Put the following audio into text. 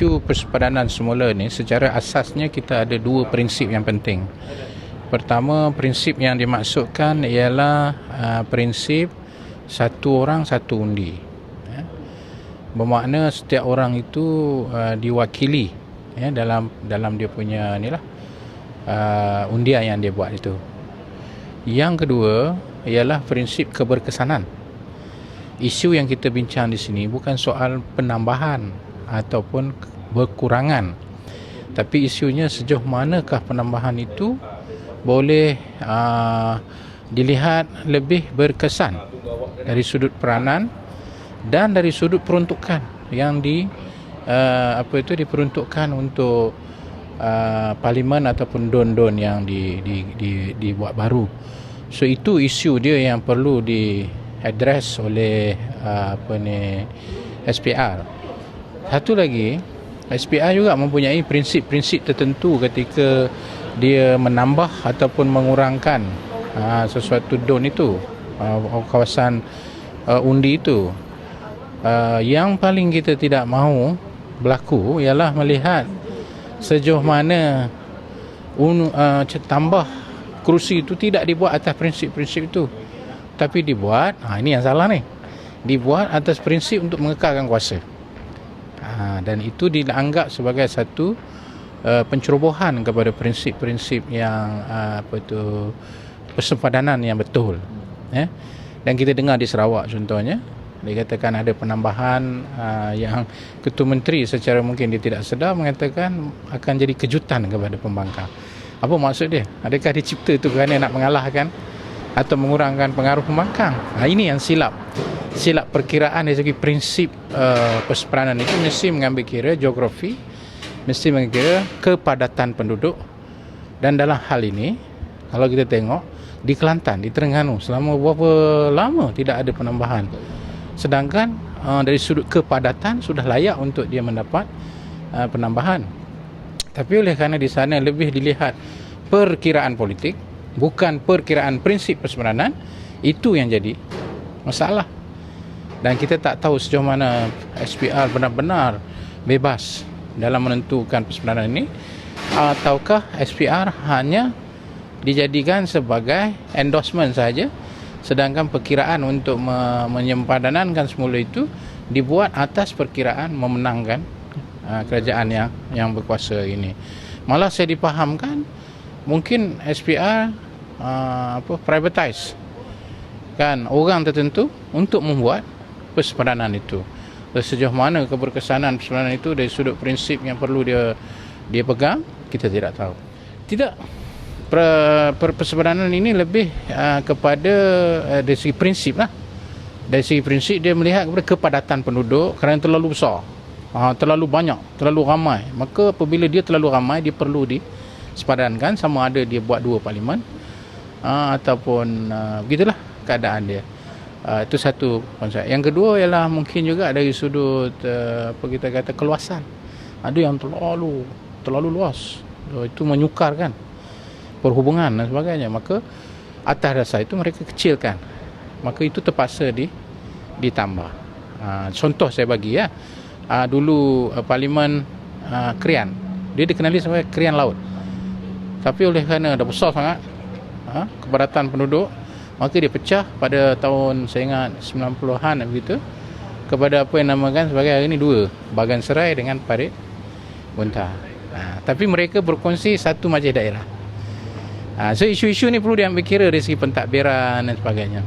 isu persepadanan semula ni secara asasnya kita ada dua prinsip yang penting. Pertama, prinsip yang dimaksudkan ialah prinsip satu orang satu undi. Bermakna setiap orang itu diwakili dalam dia punya undian yang dia buat itu. Yang kedua ialah prinsip keberkesanan. Isu yang kita bincang di sini bukan soal penambahan ataupun berkurangan, tapi isunya sejauh manakah penambahan itu boleh dilihat lebih berkesan dari sudut peranan dan dari sudut peruntukan yang diperuntukkan untuk parlimen ataupun don-don yang dibuat baru. So itu isu dia yang perlu diadres oleh SPR. Satu lagi, SPR juga mempunyai prinsip-prinsip tertentu ketika dia menambah ataupun mengurangkan sesuatu don itu, kawasan undi itu. Yang paling kita tidak mahu berlaku ialah melihat sejauh mana tambah kerusi itu tidak dibuat atas prinsip-prinsip itu, tapi dibuat, ini yang salah ni, dibuat atas prinsip untuk mengekalkan kuasa. Dan itu dianggap sebagai satu pencerobohan kepada prinsip-prinsip yang persepadanan yang betul. Dan kita dengar di Sarawak contohnya, dikatakan ada penambahan yang Ketua Menteri secara mungkin dia tidak sedar mengatakan akan jadi kejutan kepada pembangkang. Apa maksud dia? Adakah dia cipta itu kerana nak mengalahkan atau mengurangkan pengaruh pembangkang? Ini yang silap perkiraan dari segi prinsip persepadanan itu mesti mengambil kira geografi, mesti mengambil kira kepadatan penduduk. Dan dalam hal ini, kalau kita tengok di Kelantan, di Terengganu, selama berapa lama tidak ada penambahan. Sedangkan dari sudut kepadatan sudah layak untuk dia mendapat penambahan. Tapi oleh kerana di sana lebih dilihat perkiraan politik, bukan perkiraan prinsip persepadanan, itu yang jadi masalah. Dan kita tak tahu sejauh mana SPR benar-benar bebas dalam menentukan persepadanan ini, ataukah SPR hanya dijadikan sebagai endorsement saja, sedangkan perkiraan untuk menyempadanankan semula itu dibuat atas perkiraan memenangkan kerajaan yang berkuasa ini. Malah saya dipahamkan mungkin SPR privatize kan orang tertentu untuk membuat persepadanan itu. Sejauh mana keberkesanan persepadanan itu dari sudut prinsip yang perlu dia pegang, kita tidak tahu. Tidak, persepadanan ini lebih kepada dari segi prinsip lah. Dari segi prinsip dia melihat kepada kepadatan penduduk kerana terlalu besar, terlalu banyak, terlalu ramai. Maka apabila dia terlalu ramai, dia perlu disepadankan, sama ada dia buat dua parlimen ataupun begitulah keadaan dia. Itu satu konsep. Yang kedua ialah mungkin juga dari sudut kita kata keluasan. Ada yang terlalu luas. Itu menyukarkan perhubungan dan sebagainya. Maka atas dasar itu mereka kecilkan. Maka itu terpaksa ditambah. Contoh saya bagi dulu parlimen Krian, dia dikenali sebagai Krian Laut. Tapi oleh kerana dah besar sangat kepadatan penduduk, maka dia pecah pada tahun saya ingat 90-an begitu, kepada apa yang namakan sebagai hari ini dua, Bagan Serai dengan Parit Bontah. Tapi mereka berkongsi satu majlis daerah. So isu-isu ni perlu diambil kira dari segi pentadbiran dan sebagainya.